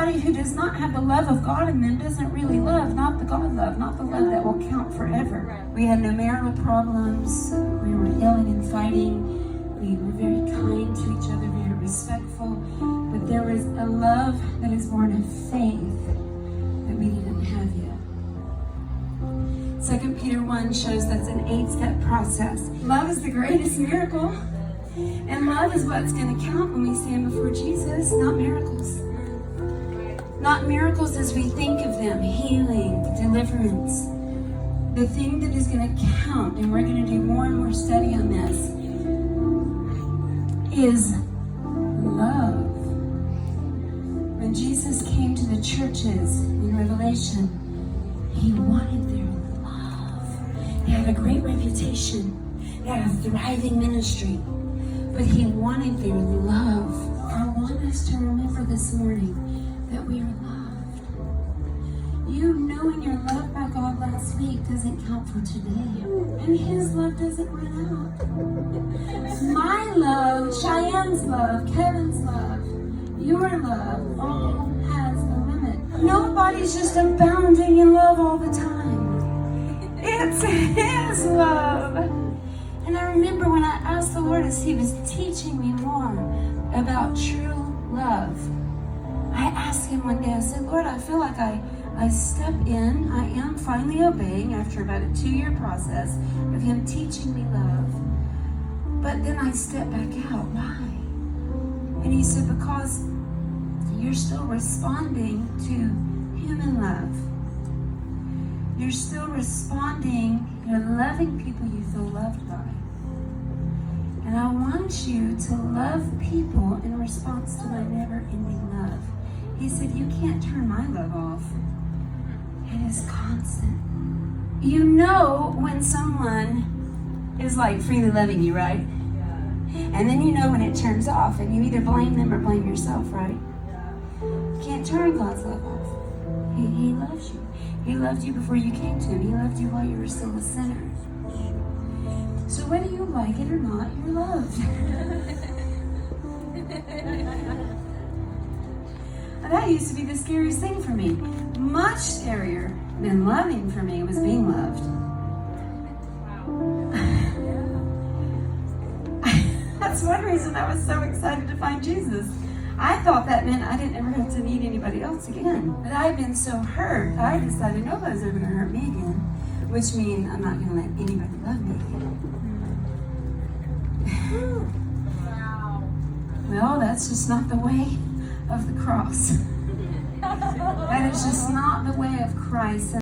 Anybody who does not have the love of God in them doesn't really love, not the God love, not the love that will count forever. We had no marital problems. We were yelling and fighting. We were very kind to each other, very respectful. But there was a love that is born of faith that we didn't have yet. 2 Peter 1 shows that's an 8-step process. Love is the greatest miracle. And love is what's going to count when we stand before Jesus, not miracles. Not miracles as we think of them, healing, deliverance. The thing that is going to count, and we're going to do more and more study on this, is love. When Jesus came to the churches in Revelation, he wanted their love. They had a great reputation. They had a thriving ministry. But he wanted their love. I want us to remember this morning that we are loved. You knowing you're loved by God last week doesn't count for today. And his love doesn't run out. My love, Shi-Anne's love, Kevin's love, your love, all has a limit. Nobody's just abounding in love all the time. It's his love. And I remember when I asked the Lord as he was teaching me more about true love, I asked him one day, I said, Lord, I feel like I step in, I am finally obeying after about a 2-year process of him teaching me love. But then I step back out. Why? And he said, because you're still responding to human love. You're still responding, you're loving people you feel loved by. And I want you to love people in response to my never-ending love. He said, you can't turn my love off. It is constant. You know when someone is like freely loving you, right? And then you know when it turns off, and you either blame them or blame yourself, right? You can't turn God's love off. He loves you. He loved you before you came to him. He loved you while you were still a sinner. So whether you like it or not, you're loved. And that used to be the scariest thing for me. Much scarier than loving for me was being loved. That's one reason I was so excited to find Jesus. I thought that meant I didn't ever have to meet anybody else again. But I've been so hurt, I decided nobody's ever going to hurt me again. Which means I'm not going to let anybody love me again. Wow. Well, that's just not the way of the cross. That is just not the way of Christ.